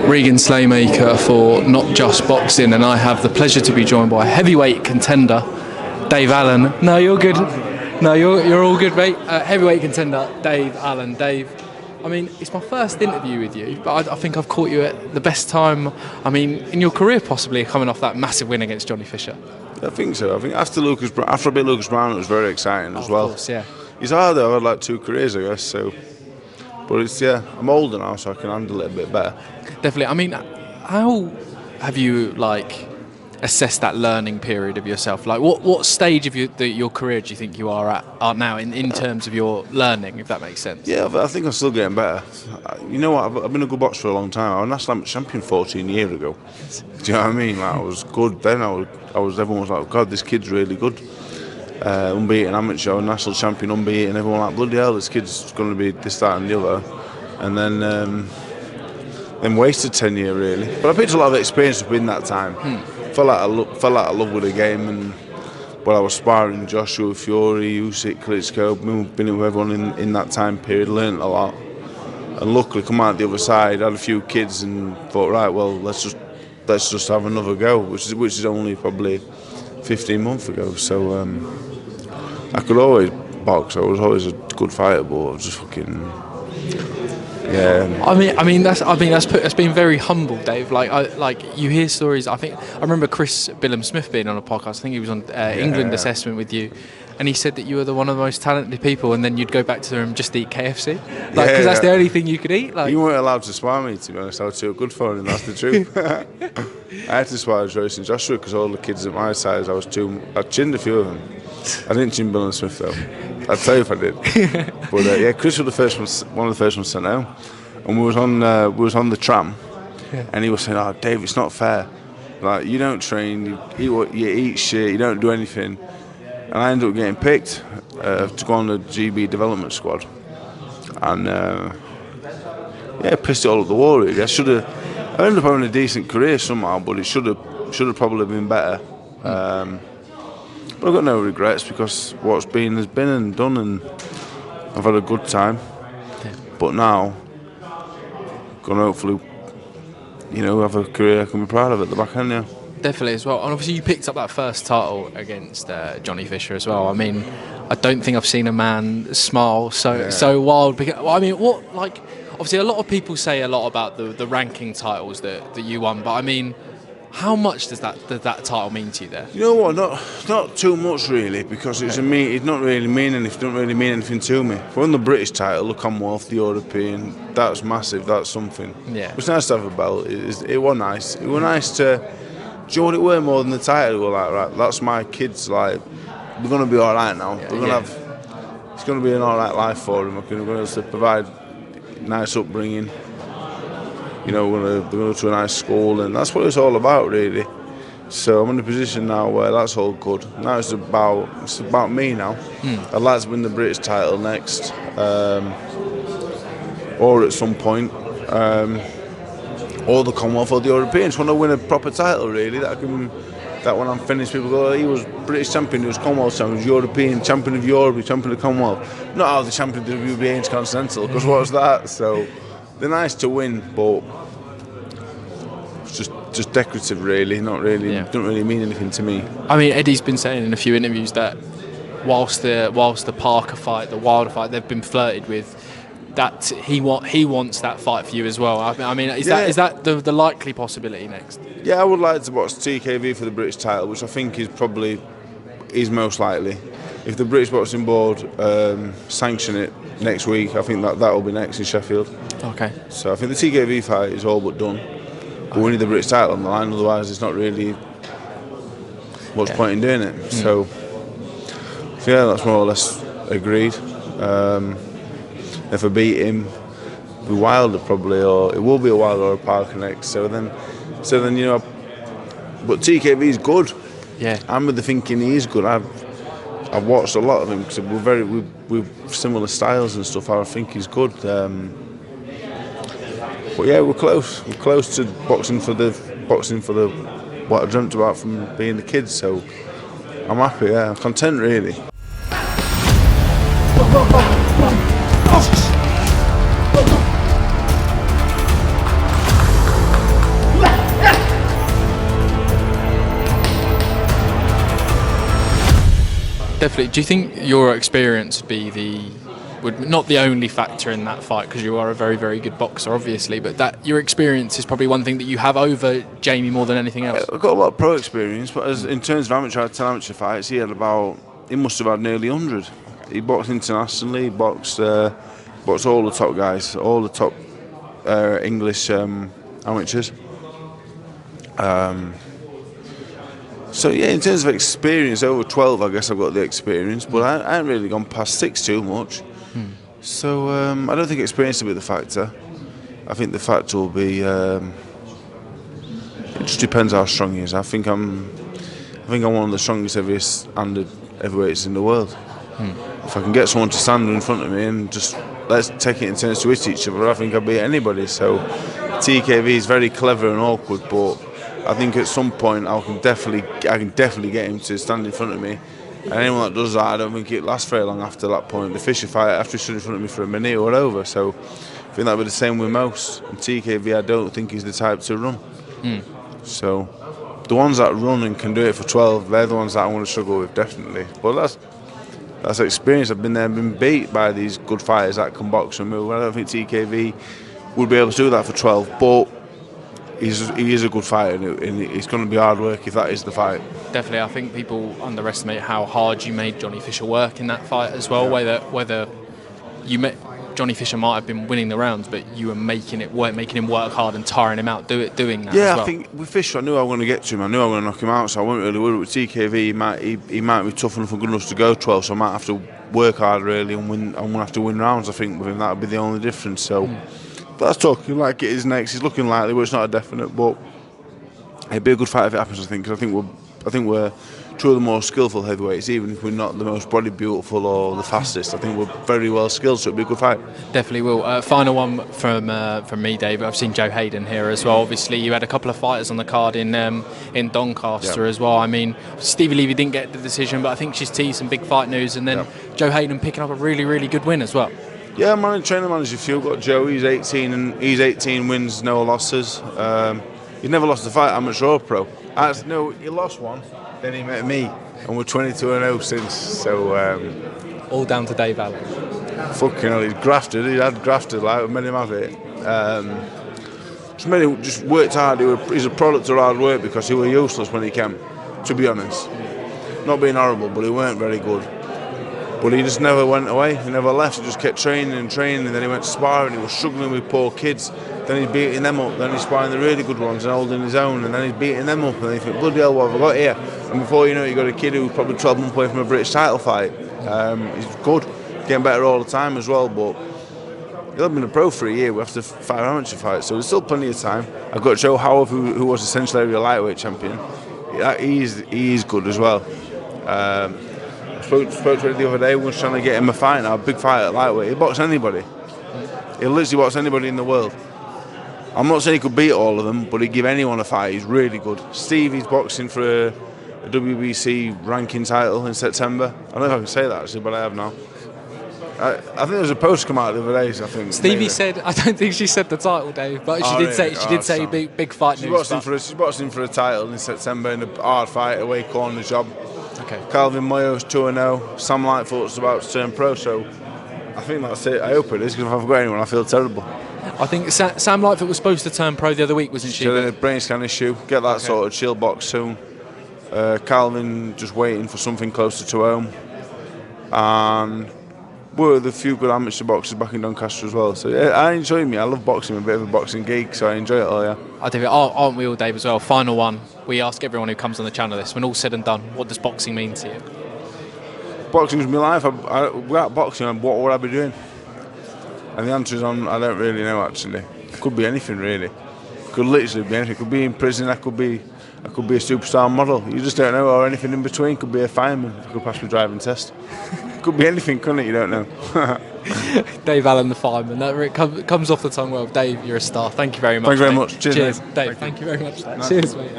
Regan Slaymaker for NotJustBoxing, and I have the pleasure to be joined by heavyweight contender Dave Allen. No, you're good. No, you're all good, mate. Heavyweight contender Dave Allen. Dave, I mean, it's my first interview with you, but I think I've caught you at the best time, I mean, in your career possibly, coming off that massive win against Johnny Fisher. I think so. I think after a bit Lucas Brown, it was very exciting as well. Of course, yeah. It's hard though. I've had like 2 careers, I guess. So, but it's I'm older now, so I can handle it a bit better. Definitely. I mean, how have you assessed that learning period of yourself? Like, what stage of your career do you think you are at now in terms of your learning, if that makes sense? Yeah, I think I'm still getting better. You know what? I've been a good boxer for a long time. I was national champion 14 years ago. Do you know what I mean? Like, I was good then. Everyone was like, God, this kid's really good. Unbeaten amateur, national champion, unbeaten. Everyone like, bloody hell, this kid's going to be this, that, and the other. And then wasted 10 years really. But I picked a lot of experience up in that time. Fell out of love with the game, and I was sparring Joshua, Fury, Usyk, Klitschko, been with everyone in that time period, learned a lot, and luckily come out the other side, had a few kids, and thought, right, well, let's just have another go, which is only probably 15 months ago. So I could always box. I was always a good fighter, but I was just fucking. Yeah. I mean that's been very humble, Dave. Like you hear stories. I remember Chris Billum Smith being on a podcast. I think he was on England Assessment with you, and he said that you were one of the most talented people, and then you'd go back to them and just eat KFC, because that's the only thing you could eat. Like, you weren't allowed to spar me, to be honest. I was too good for him, and that's the truth. I had to spar Joyce and Joshua because all the kids at my size, I chinned a few of them. I didn't chin Billum Smith though. I'd tell you if I did. But Chris was one of the first ones sent out, and we was on the tram, and he was saying, "Oh, Dave, it's not fair. Like, you don't train, you eat shit, you don't do anything." And I ended up getting picked to go on the GB development squad, and pissed it all up the wall really. I ended up having a decent career somehow, but it should have probably been better. But I've got no regrets, because what's been has been and done, and I've had a good time. Yeah. But now, going to hopefully, have a career I can be proud of at the back end. Yeah. Definitely as well. And obviously you picked up that first title against Johnny Fisher as well. I mean, I don't think I've seen a man smile so wild. I mean, obviously a lot of people say a lot about the ranking titles that you won, but I mean, how much does that title mean to you there? You know what? Not too much really, because it doesn't really mean anything to me. If I won the British title, the Commonwealth, the European, that's massive. That's something. Yeah. It was nice to have a belt. It was nice. It was nice to. Do you know what it were more than the title? We were like, right, that's my kids. Like, we're gonna be all right now. Yeah, we're gonna have. It's gonna be an all right life for them. We're going to provide nice upbringing. We're going to go to a nice school, and that's what it's all about, really. So I'm in a position now where that's all good. Now it's about me now. I'd like to win the British title next, or at some point, or the Commonwealth or the European. Just want to win a proper title, really. That when I'm finished, people go, "Oh, he was British champion, he was Commonwealth champion, he was European champion of Europe, champion of the Commonwealth." Not the champion of the WBA Intercontinental, because what's that? So. They're nice to win, but it's just decorative, really. Not really, don't really mean anything to me. I mean, Eddie's been saying in a few interviews that whilst the Parker fight, the Wilder fight, they've been flirted with, that he wants that fight for you as well. I mean, is that the likely possibility next? Yeah, I would like to box TKV for the British title, which I think is most likely. If the British Boxing Board sanction it next week, I think that will be next in Sheffield. Okay. So I think the TKV fight is all but done. But we need the British title on the line, otherwise it's not really much point in doing it. So yeah, that's more or less agreed. If I beat him, it'll be Wilder probably, or it will be a Wilder or a Parker next. So then but TKV is good. Yeah. I'm with the thinking he is good. I've watched a lot of him because we're similar styles and stuff. I think he's good. But yeah, we're close. We're close to boxing for the what I dreamt about from being a kid. So I'm happy. Yeah, I'm content really. Definitely. Do you think your experience would not the only factor in that fight, because you are a very, very good boxer, obviously, but that your experience is probably one thing that you have over Jeamie more than anything else? I've got a lot of pro experience, but in terms of amateur fights, he must have had nearly 100. He boxed internationally, he boxed all the top guys, all the top English amateurs. So yeah, in terms of experience, over 12, I guess I've got the experience, but I haven't really gone past 6 too much. So I don't think experience will be the factor. I think the factor will be it just depends how strong he is. I think I'm one of the strongest heavy-handed heavyweights in the world. If I can get someone to stand in front of me and just let's take it in turns to hit each other, I think I'll beat anybody. So TKV is very clever and awkward, but I think at some point I can definitely get him to stand in front of me. And anyone that does that, I don't think it lasts very long after that point. The Fisher fight, after he stood in front of me for a minute, we're over. So I think that'll be the same with most. And TKV, I don't think he's the type to run. So the ones that run and can do it for 12, they're the ones that I want to struggle with, definitely. But that's experience. I've been there and been beat by these good fighters that can box and move. I don't think TKV would be able to do that for 12, but he is a good fighter, and it's going to be hard work if that is the fight. Definitely. I think people underestimate how hard you made Johnny Fisher work in that fight as well. Yeah. Whether you met Johnny Fisher might have been winning the rounds, but you were making him work hard and tiring him out doing that. Yeah, as well. I think with Fisher, I knew I was going to get to him. I knew I was going to knock him out, so I wasn't really worried. With TKV, he might be tough enough and good enough to go 12, so I might have to work hard really and win. I'm going to have to win rounds. I think with him that would be the only difference. So. But that's talking like it is next. He's looking likely, but it's not a definite. But it'd be a good fight if it happens. I think, because I think we're two of the more skillful heavyweights, even if we're not the most body beautiful or the fastest. I think we're very well skilled, so it'd be a good fight. Definitely will. Final one from me, Dave. I've seen Joe Hayden here as well. Obviously, you had a couple of fighters on the card in Doncaster as well. I mean, Stevie Levy didn't get the decision, but I think she's teased some big fight news, and then Joe Hayden picking up a really, really good win as well. Yeah, I'm trainer manager for you. Got Joe. He's 18 wins, no losses. He's never lost a fight, amateur or pro. No, he lost one. Then he met me, and we're 22-0 since. So all down to Dave Allen. Fucking hell, he's grafted. He had grafted. Like we made him have it. Just worked hard. He's a product of hard work, because he was useless when he came. To be honest, not being horrible, but he weren't very good. But he just never went away, he never left, he just kept training and training, and then he went to sparring, he was struggling with poor kids, then he's beating them up, then he's sparring the really good ones and holding his own, and then he's beating them up, and then you think, bloody hell, what have I got here? And before you know it, you got a kid who's probably 12 months away from a British title fight. He's good, getting better all the time as well, but he'll have been a pro for a year after 5 amateur fights, so there's still plenty of time. I've got Joe Howard, who was essentially area lightweight champion. He's good as well. Spoke to him the other day. We was trying to get him a fight now, a big fight at lightweight. He'll box anybody. He'll literally box anybody in the world. I'm not saying he could beat all of them, but he'd give anyone a fight. He's really good. Stevie's boxing for a WBC ranking title in September. I don't know if I can say that actually, but I have now. I think there was a post come out the other day. I think Stevie said, I don't think she said the title, Dave, but she did say big fight news. She's boxing for a title in September in a hard fight, away corner job. Okay. Calvin Moyo's 2-0. Sam Lightfoot's about to turn pro, so I think that's it. I hope it is, because if I forgot anyone, I feel terrible. I think Sam Lightfoot was supposed to turn pro the other week, wasn't she? She had a brain scan issue. Get that sorted. She'll box soon. Calvin just waiting for something closer to home. And we're the few good amateur boxers back in Doncaster as well. So yeah, I enjoy me. I love boxing. I'm a bit of a boxing geek, so I enjoy it all, yeah. I do. Aren't we all, Dave, as well? Final one. We ask everyone who comes on the channel this. When all's said and done, what does boxing mean to you? Boxing's my life. Without boxing, what would I be doing? And the answer is I don't really know, actually. It could be anything, really. It could literally be anything. It could be in prison. I could be a superstar model. You just don't know, or anything in between. Could be a fireman. I could pass my driving test. Could be anything, couldn't it? You don't know. Dave Allen, the fireman. That comes off the tongue well. Dave, you're a star. Thank you very much. Thank you very much. Cheers, Dave. Thank you very much. Cheers, mate.